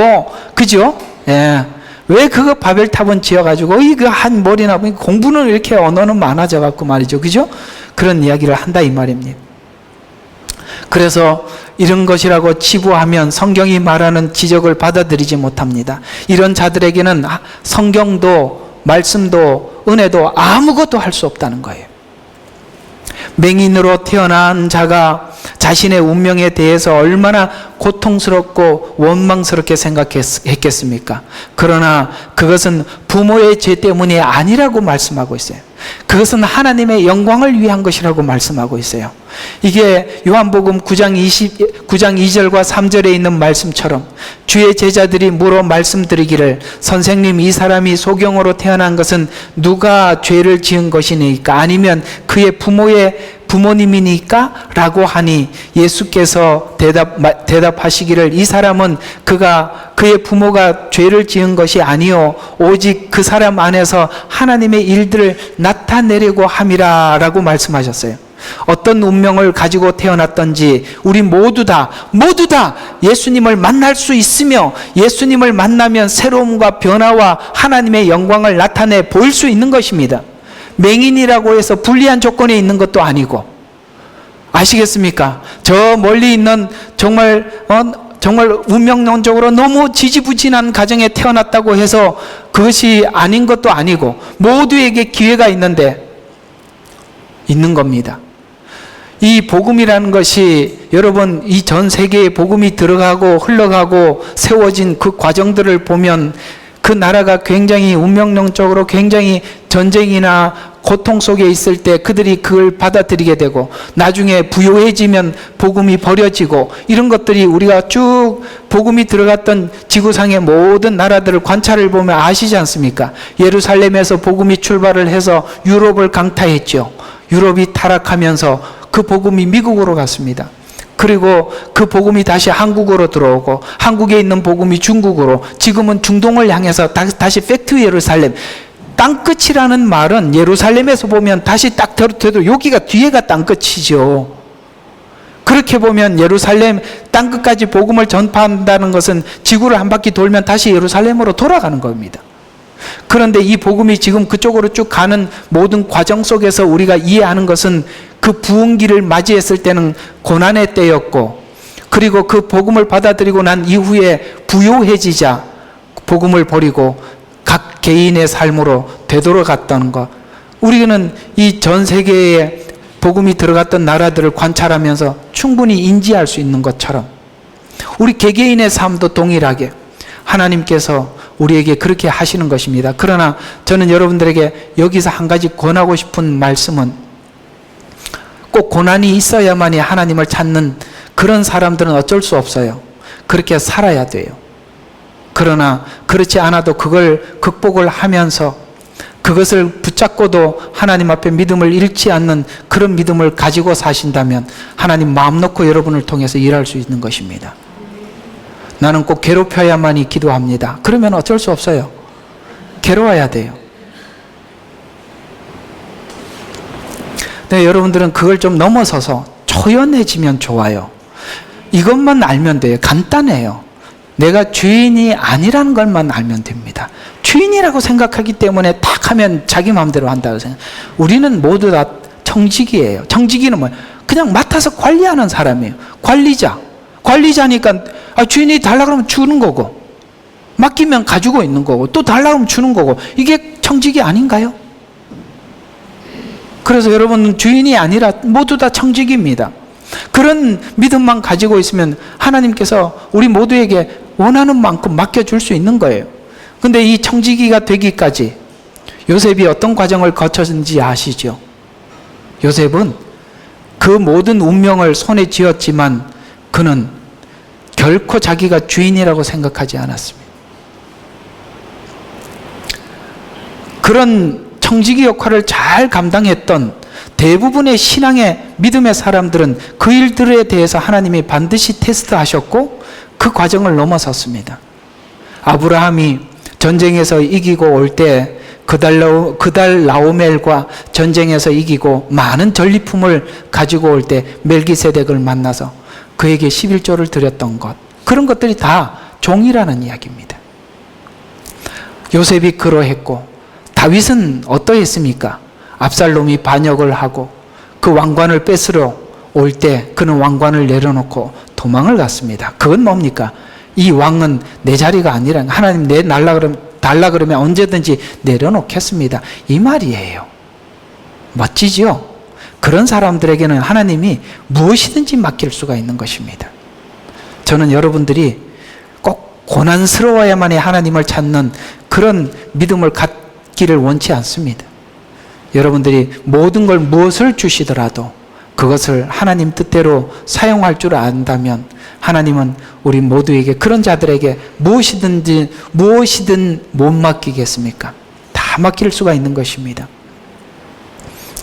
그죠? 예. 왜 그거 바벨탑은 지어가지고 이거 한 머리나 공부는 이렇게 언어는 많아져 갖고 말이죠, 그죠? 그런 이야기를 한다 이 말입니다. 그래서 이런 것이라고 치부하면 성경이 말하는 지적을 받아들이지 못합니다. 이런 자들에게는 성경도 말씀도 은혜도 아무것도 할 수 없다는 거예요. 맹인으로 태어난 자가 자신의 운명에 대해서 얼마나 고통스럽고 원망스럽게 생각했겠습니까? 그러나 그것은 부모의 죄 때문이 아니라고 말씀하고 있어요. 그것은 하나님의 영광을 위한 것이라고 말씀하고 있어요. 이게 요한복음 9장 2절과 3절에 있는 말씀처럼 주의 제자들이 물어 말씀드리기를 선생님, 이 사람이 소경으로 태어난 것은 누가 죄를 지은 것이니까? 아니면 그의 부모님이니까? 라고 하니 예수께서 대답하시기를 이 사람은 그의 부모가 죄를 지은 것이 아니요 오직 그 사람 안에서 하나님의 일들을 나타내려고 함이라 라고 말씀하셨어요. 어떤 운명을 가지고 태어났던지 우리 모두 다 예수님을 만날 수 있으며 예수님을 만나면 새로움과 변화와 하나님의 영광을 나타내 보일 수 있는 것입니다. 맹인이라고 해서 불리한 조건에 있는 것도 아니고, 아시겠습니까? 저 멀리 있는 정말 운명론적으로 너무 지지부진한 가정에 태어났다고 해서 그것이 아닌 것도 아니고, 모두에게 기회가 있는 겁니다. 이 복음이라는 것이 여러분, 이 전 세계에 복음이 들어가고 흘러가고 세워진 그 과정들을 보면 그 나라가 굉장히 운명론적으로 굉장히 전쟁이나 고통 속에 있을 때 그들이 그걸 받아들이게 되고, 나중에 부유해지면 복음이 버려지고, 이런 것들이 우리가 쭉 복음이 들어갔던 지구상의 모든 나라들을 관찰을 보면 아시지 않습니까? 예루살렘에서 복음이 출발을 해서 유럽을 강타했죠. 유럽이 타락하면서 그 복음이 미국으로 갔습니다. 그리고 그 복음이 다시 한국으로 들어오고, 한국에 있는 복음이 중국으로, 지금은 중동을 향해서 다시 백투 예루살렘. 땅끝이라는 말은 예루살렘에서 보면 다시 딱 들어도 여기가 뒤에가 땅끝이죠. 그렇게 보면 예루살렘 땅끝까지 복음을 전파한다는 것은 지구를 한 바퀴 돌면 다시 예루살렘으로 돌아가는 겁니다. 그런데 이 복음이 지금 그쪽으로 쭉 가는 모든 과정 속에서 우리가 이해하는 것은, 그 부흥기를 맞이했을 때는 고난의 때였고, 그리고 그 복음을 받아들이고 난 이후에 부요해지자 복음을 버리고 각 개인의 삶으로 되돌아갔다는 것. 우리는 이 전 세계에 복음이 들어갔던 나라들을 관찰하면서 충분히 인지할 수 있는 것처럼, 우리 개개인의 삶도 동일하게 하나님께서 우리에게 그렇게 하시는 것입니다. 그러나 저는 여러분들에게 여기서 한 가지 권하고 싶은 말씀은, 꼭 고난이 있어야만이 하나님을 찾는 그런 사람들은 어쩔 수 없어요. 그렇게 살아야 돼요. 그러나 그렇지 않아도 그걸 극복을 하면서 그것을 붙잡고도 하나님 앞에 믿음을 잃지 않는 그런 믿음을 가지고 사신다면 하나님 마음 놓고 여러분을 통해서 일할 수 있는 것입니다. 나는 꼭 괴롭혀야만이 기도합니다. 그러면 어쩔 수 없어요. 괴로워야 돼요. 네, 여러분들은 그걸 좀 넘어서서 초연해지면 좋아요. 이것만 알면 돼요. 간단해요. 내가 주인이 아니라는 것만 알면 됩니다. 주인이라고 생각하기 때문에 탁 하면 자기 마음대로 한다고 생각. 우리는 모두 다 청지기예요. 청지기는 뭐예요? 그냥 맡아서 관리하는 사람이에요. 관리자니까 주인이 달라 그러면 주는 거고, 맡기면 가지고 있는 거고, 또 달라 그러면 주는 거고, 이게 청지기 아닌가요? 그래서 여러분은 주인이 아니라 모두 다 청지기입니다. 그런 믿음만 가지고 있으면 하나님께서 우리 모두에게 원하는 만큼 맡겨줄 수 있는 거예요. 근데 이 청지기가 되기까지 요셉이 어떤 과정을 거쳤는지 아시죠? 요셉은 그 모든 운명을 손에 쥐었지만 그는 결코 자기가 주인이라고 생각하지 않았습니다. 그런 청지기 역할을 잘 감당했던 대부분의 신앙의 믿음의 사람들은 그 일들에 대해서 하나님이 반드시 테스트하셨고 그 과정을 넘어섰습니다. 아브라함이 전쟁에서 이기고 올 때 그달 라오멜과 전쟁에서 이기고 많은 전리품을 가지고 올 때 멜기세덱을 만나서 그에게 11조를 드렸던 것, 그런 것들이 다 종이라는 이야기입니다. 요셉이 그러했고, 다윗은 어떠했습니까? 압살롬이 반역을 하고 그 왕관을 뺏으러 올 때 그는 왕관을 내려놓고 도망을 갔습니다. 그건 뭡니까? 이 왕은 내 자리가 아니라 하나님 달라 그러면 언제든지 내려놓겠습니다, 이 말이에요. 멋지죠? 그런 사람들에게는 하나님이 무엇이든지 맡길 수가 있는 것입니다. 저는 여러분들이 꼭 고난스러워야만이 하나님을 찾는 그런 믿음을 갖기를 원치 않습니다. 여러분들이 모든 걸 무엇을 주시더라도 그것을 하나님 뜻대로 사용할 줄 안다면 하나님은 우리 모두에게, 그런 자들에게 무엇이든 못 맡기겠습니까? 다 맡길 수가 있는 것입니다.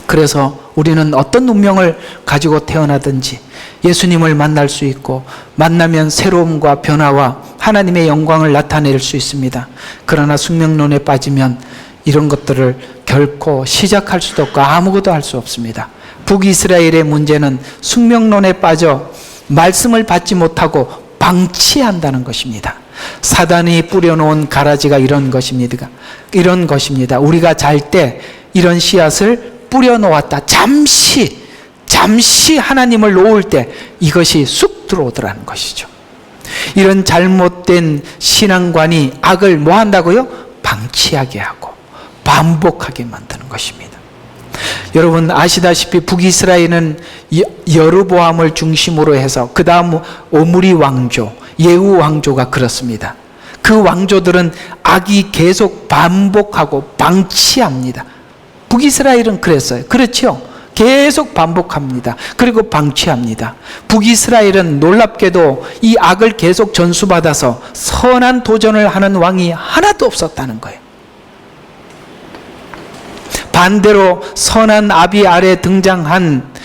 그래서 우리는 어떤 운명을 가지고 태어나든지 예수님을 만날 수 있고, 만나면 새로움과 변화와 하나님의 영광을 나타낼 수 있습니다. 그러나 숙명론에 빠지면 이런 것들을 결코 시작할 수도 없고 아무것도 할 수 없습니다. 북이스라엘의 문제는 숙명론에 빠져 말씀을 받지 못하고 방치한다는 것입니다. 사단이 뿌려놓은 가라지가 이런 것입니다. 우리가 잘 때 이런 씨앗을 뿌려놓았다. 잠시 하나님을 놓을 때 이것이 쑥 들어오더라는 것이죠. 이런 잘못된 신앙관이 악을 뭐 한다고요? 방치하게 하고 반복하게 만드는 것입니다. 여러분 아시다시피 북이스라엘은 여르보암을 중심으로 해서 그 다음 오므리 왕조, 예후 왕조가 그렇습니다. 그 왕조들은 악이 계속 반복하고 방치합니다. 북이스라엘은 그랬어요. 그렇죠? 계속 반복합니다. 그리고 방치합니다. 북이스라엘은 놀랍게도 이 악을 계속 전수받아서 선한 도전을 하는 왕이 하나도 없었다는 거예요. 반대로 선한 아비 아래 등장한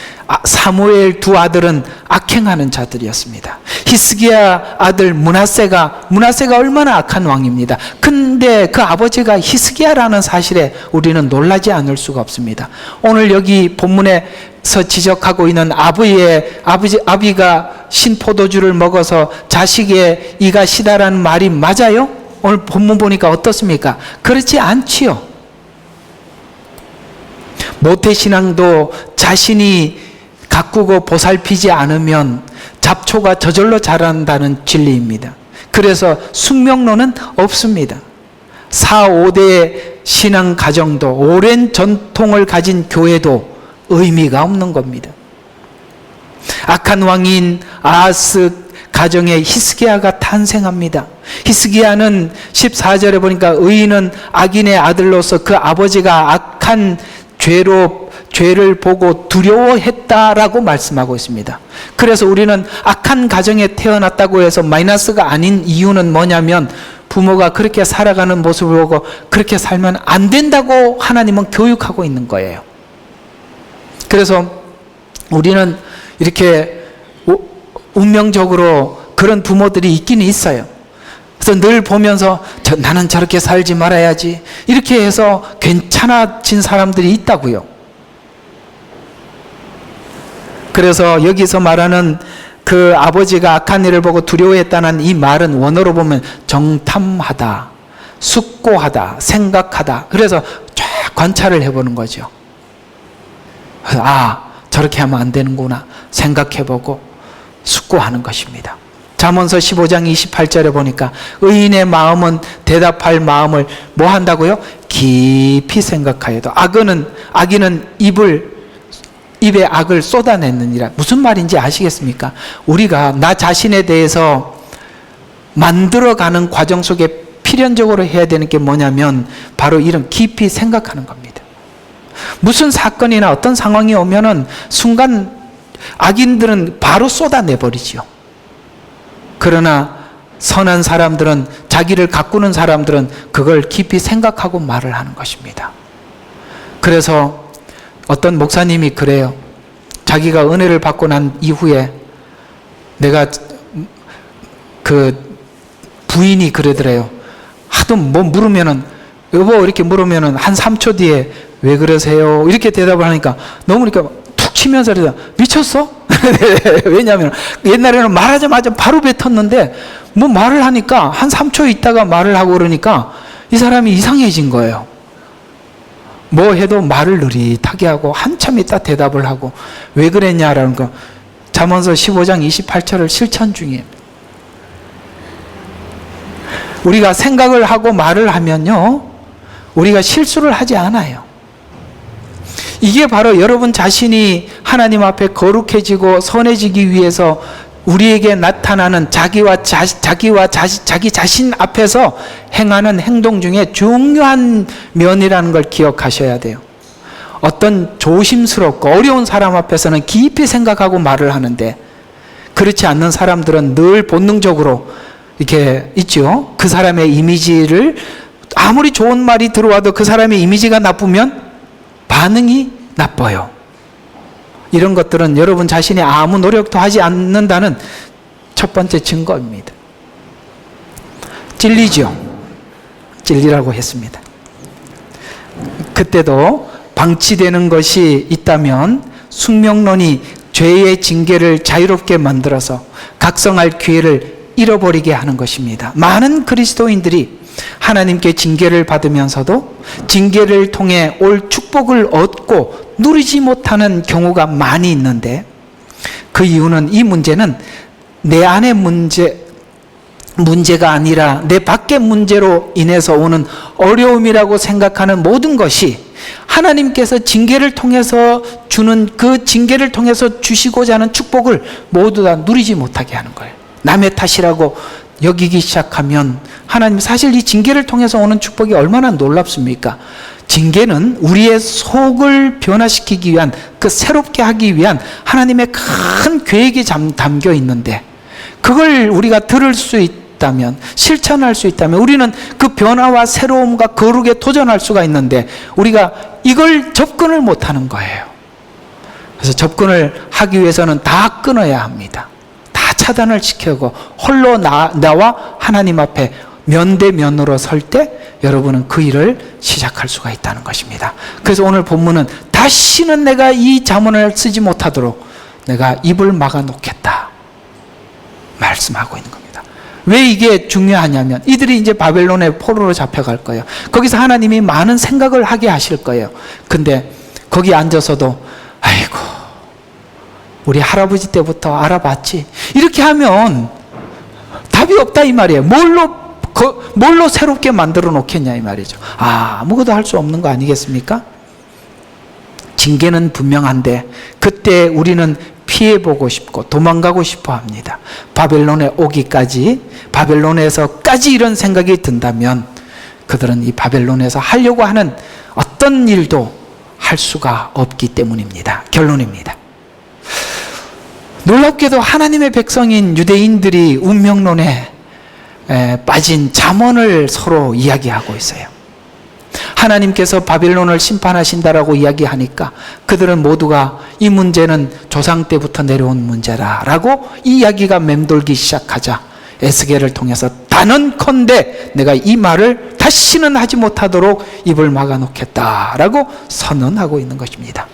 사무엘 두 아들은 악행하는 자들이었습니다. 히스기야 아들 므낫세가 얼마나 악한 왕입니다. 근데 그 아버지가 히스기야라는 사실에 우리는 놀라지 않을 수가 없습니다. 오늘 여기 본문에서 지적하고 있는 아비가 신포도주를 먹어서 자식의 이가 시다라는 말이 맞아요? 오늘 본문 보니까 어떻습니까? 그렇지 않지요. 모태신앙도 자신이 가꾸고 보살피지 않으면 잡초가 저절로 자란다는 진리입니다. 그래서 숙명론은 없습니다. 4, 5대 신앙 가정도 오랜 전통을 가진 교회도 의미가 없는 겁니다. 악한 왕인 아하스 가정에 히스기야가 탄생합니다. 히스기야는 14절에 보니까 의인은 악인의 아들로서 그 아버지가 악한 죄를 보고 두려워했다라고 말씀하고 있습니다. 그래서 우리는 악한 가정에 태어났다고 해서 마이너스가 아닌 이유는 뭐냐면 부모가 그렇게 살아가는 모습을 보고 그렇게 살면 안 된다고 하나님은 교육하고 있는 거예요. 그래서 우리는 이렇게 운명적으로 그런 부모들이 있긴 있어요. 그래서 늘 보면서 나는 저렇게 살지 말아야지 이렇게 해서 괜찮아진 사람들이 있다고요. 그래서 여기서 말하는 그 아버지가 악한 일을 보고 두려워했다는 이 말은 원어로 보면 정탐하다, 숙고하다, 생각하다. 그래서 쫙 관찰을 해보는 거죠. 아, 저렇게 하면 안 되는구나 생각해보고 숙고하는 것입니다. 잠언서 15장 28절에 보니까 의인의 마음은 대답할 마음을 뭐 한다고요? 깊이 생각하여도 악인은 입에 악을 쏟아내느니라. 무슨 말인지 아시겠습니까? 우리가 나 자신에 대해서 만들어가는 과정 속에 필연적으로 해야 되는 게 뭐냐면 바로 이런 깊이 생각하는 겁니다. 무슨 사건이나 어떤 상황이 오면은 순간 악인들은 바로 쏟아내버리죠. 그러나 선한 사람들은, 자기를 가꾸는 사람들은 그걸 깊이 생각하고 말을 하는 것입니다. 그래서 어떤 목사님이 그래요. 자기가 은혜를 받고 난 이후에 내가 그 부인이 그러더래요. 하도 뭐 물으면은 여보 이렇게 물으면은 한 3초 뒤에 왜 그러세요? 이렇게 대답을 하니까 너무 이렇게 툭 치면서 그래서 미쳤어? 왜냐하면 옛날에는 말하자마자 바로 뱉었는데 뭐 말을 하니까 한 3초 있다가 말을 하고 그러니까 이 사람이 이상해진 거예요. 뭐 해도 말을 느릿하게 하고 한참 있다 대답을 하고 왜 그랬냐라는 거 잠언서 15장 28절을 실천 중이에요. 우리가 생각을 하고 말을 하면요 우리가 실수를 하지 않아요. 이게 바로 여러분 자신이 하나님 앞에 거룩해지고 선해지기 위해서 우리에게 나타나는 자기 자신 앞에서 행하는 행동 중에 중요한 면이라는 걸 기억하셔야 돼요. 어떤 조심스럽고 어려운 사람 앞에서는 깊이 생각하고 말을 하는데 그렇지 않는 사람들은 늘 본능적으로 이렇게 있죠. 그 사람의 이미지를 아무리 좋은 말이 들어와도 그 사람의 이미지가 나쁘면 반응이 나빠요. 이런 것들은 여러분 자신이 아무 노력도 하지 않는다는 첫 번째 증거입니다. 진리죠. 진리라고 했습니다. 그때도 방치되는 것이 있다면 숙명론이 죄의 징계를 자유롭게 만들어서 각성할 기회를 잃어버리게 하는 것입니다. 많은 그리스도인들이 하나님께 징계를 받으면서도 징계를 통해 올 축복을 얻고 누리지 못하는 경우가 많이 있는데, 그 이유는 이 문제는 내 안의 문제가 아니라 내 밖의 문제로 인해서 오는 어려움이라고 생각하는 모든 것이 하나님께서 징계를 통해서 주는, 그 징계를 통해서 주시고자 하는 축복을 모두 다 누리지 못하게 하는 거예요. 남의 탓이라고 여기기 시작하면, 하나님, 사실 이 징계를 통해서 오는 축복이 얼마나 놀랍습니까? 징계는 우리의 속을 변화시키기 위한, 그 새롭게 하기 위한 하나님의 큰 계획이 담겨 있는데, 그걸 우리가 들을 수 있다면, 실천할 수 있다면 우리는 그 변화와 새로움과 거룩에 도전할 수가 있는데, 우리가 이걸 접근을 못하는 거예요. 그래서 접근을 하기 위해서는 다 끊어야 합니다. 다 차단을 시키고 홀로 나와 하나님 앞에 면대면으로 설 때 여러분은 그 일을 시작할 수가 있다는 것입니다. 그래서 오늘 본문은 다시는 내가 이 잠언을 쓰지 못하도록 내가 입을 막아 놓겠다 말씀하고 있는 겁니다. 왜 이게 중요하냐면, 이들이 이제 바벨론의 포로로 잡혀갈 거예요. 거기서 하나님이 많은 생각을 하게 하실 거예요. 근데 거기 앉아서도 아이고 우리 할아버지 때부터 알아봤지, 이렇게 하면 답이 없다 이 말이에요. 뭘로 새롭게 만들어 놓겠냐 이 말이죠. 아무것도 할 수 없는 거 아니겠습니까? 징계는 분명한데 그때 우리는 피해보고 싶고 도망가고 싶어 합니다. 바벨론에 오기까지, 바벨론에서까지 이런 생각이 든다면 그들은 이 바벨론에서 하려고 하는 어떤 일도 할 수가 없기 때문입니다. 결론입니다. 놀랍게도 하나님의 백성인 유대인들이 운명론에 빠진 잠언을 서로 이야기하고 있어요. 하나님께서 바벨론을 심판하신다라고 이야기하니까 그들은 모두가 이 문제는 조상 때부터 내려온 문제라라고 이야기가 맴돌기 시작하자 에스겔을 통해서 단언컨대 내가 이 말을 다시는 하지 못하도록 입을 막아놓겠다라고 선언하고 있는 것입니다.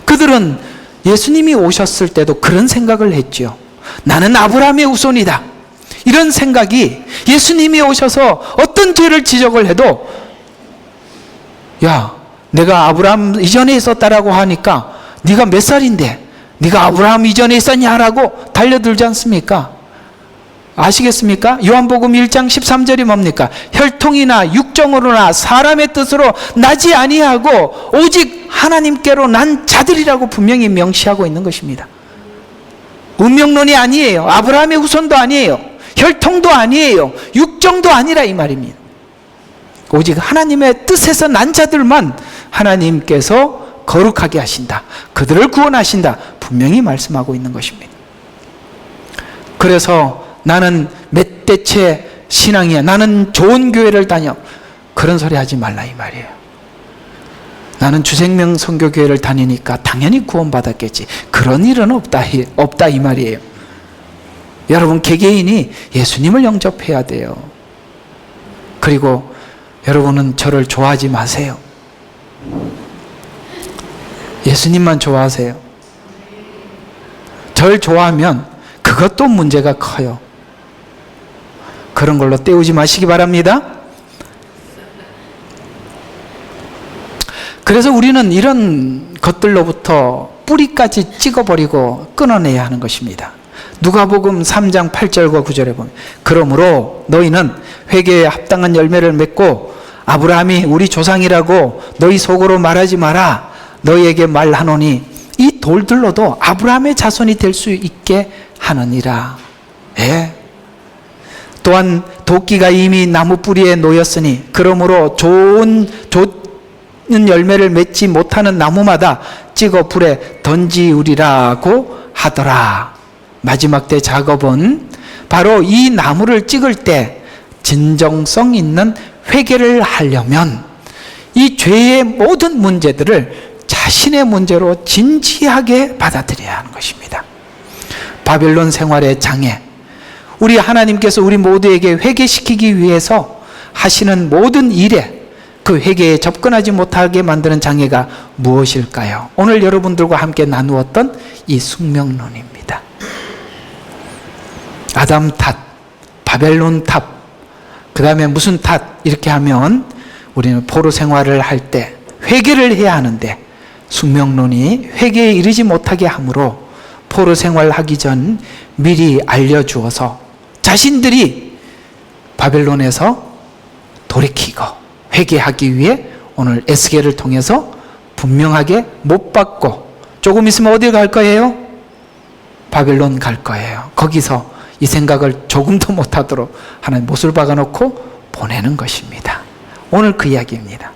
그들은 예수님이 오셨을 때도 그런 생각을 했죠. 나는 아브라함의 후손이다, 이런 생각이, 예수님이 오셔서 어떤 죄를 지적을 해도 야, 내가 아브라함 이전에 있었다라고 하니까 네가 몇 살인데 네가 아브라함 이전에 있었냐라고 달려들지 않습니까? 아시겠습니까? 요한복음 1장 13절이 뭡니까? 혈통이나 육정으로나 사람의 뜻으로 나지 아니하고 오직 하나님께로 난 자들이라고 분명히 명시하고 있는 것입니다. 운명론이 아니에요. 아브라함의 후손도 아니에요. 혈통도 아니에요. 육정도 아니라 이 말입니다. 오직 하나님의 뜻에서 난 자들만 하나님께서 거룩하게 하신다, 그들을 구원하신다, 분명히 말씀하고 있는 것입니다. 그래서 나는 몇 대째 신앙이야, 나는 좋은 교회를 다녀, 그런 소리 하지 말라 이 말이에요. 나는 주생명 선교교회를 다니니까 당연히 구원받았겠지, 그런 일은 없다 이 말이에요. 여러분, 개개인이 예수님을 영접해야 돼요. 그리고 여러분은 저를 좋아하지 마세요. 예수님만 좋아하세요. 절 좋아하면 그것도 문제가 커요. 그런 걸로 때우지 마시기 바랍니다. 그래서 우리는 이런 것들로부터 뿌리까지 찍어버리고 끊어내야 하는 것입니다. 누가복음 3장 8절과 9절에 보면, 그러므로 너희는 회개에 합당한 열매를 맺고 아브라함이 우리 조상이라고 너희 속으로 말하지 마라. 너희에게 말하노니 이 돌들로도 아브라함의 자손이 될 수 있게 하느니라. 예. 또한 도끼가 이미 나무 뿌리에 놓였으니 그러므로 좋은 열매를 맺지 못하는 나무마다 찍어 불에 던지우리라고 하더라. 마지막 때 작업은 바로 이 나무를 찍을 때 진정성 있는 회개를 하려면 이 죄의 모든 문제들을 자신의 문제로 진지하게 받아들여야 하는 것입니다. 바벨론 생활의 장애, 우리 하나님께서 우리 모두에게 회개시키기 위해서 하시는 모든 일에 그 회개에 접근하지 못하게 만드는 장애가 무엇일까요? 오늘 여러분들과 함께 나누었던 이 숙명론입니다. 아담 탓, 바벨론 탓, 그 다음에 무슨 탓 이렇게 하면 우리는 포로 생활을 할 때 회개를 해야 하는데 숙명론이 회개에 이르지 못하게 하므로 포로 생활하기 전 미리 알려주어서 자신들이 바벨론에서 돌이키고 회개하기 위해 오늘 에스겔을 통해서 분명하게 못 받고 조금 있으면 어디 갈 거예요? 바벨론 갈 거예요. 거기서 이 생각을 조금도 못하도록 하나님 못을 박아놓고 보내는 것입니다. 오늘 그 이야기입니다.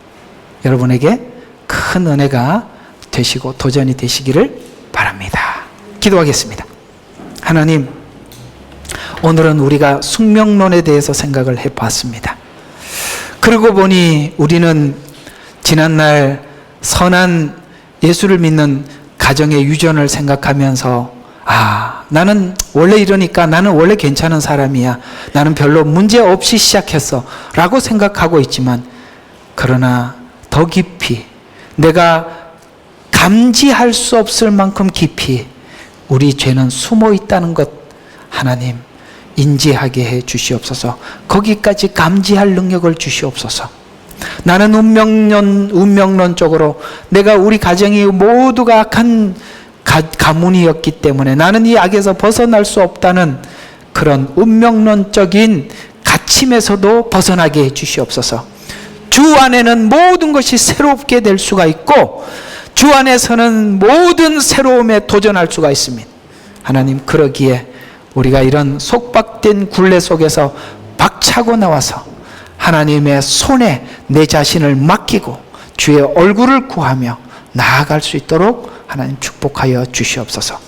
여러분에게 큰 은혜가 되시고 도전이 되시기를 바랍니다. 기도하겠습니다. 하나님, 오늘은 우리가 숙명론에 대해서 생각을 해봤습니다. 그러고 보니 우리는 지난날 선한 예수를 믿는 가정의 유전을 생각하면서 나는 원래 이러니까 나는 원래 괜찮은 사람이야. 나는 별로 문제 없이 시작했어. 라고 생각하고 있지만 그러나 더 깊이 내가 감지할 수 없을 만큼 깊이 우리 죄는 숨어 있다는 것 하나님 인지하게 해 주시옵소서. 거기까지 감지할 능력을 주시옵소서. 나는 운명론적으로 내가 우리 가정이 모두가 악한 가문이었기 때문에 나는 이 악에서 벗어날 수 없다는 그런 운명론적인 갇힘에서도 벗어나게 해 주시옵소서. 주 안에는 모든 것이 새롭게 될 수가 있고 주 안에서는 모든 새로움에 도전할 수가 있습니다. 하나님, 그러기에 우리가 이런 속박된 굴레 속에서 박차고 나와서 하나님의 손에 내 자신을 맡기고 주의 얼굴을 구하며 나아갈 수 있도록 하나님 축복하여 주시옵소서.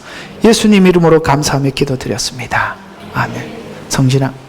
예수님 이름으로 감사하며 기도드렸습니다. 아멘. 성진아.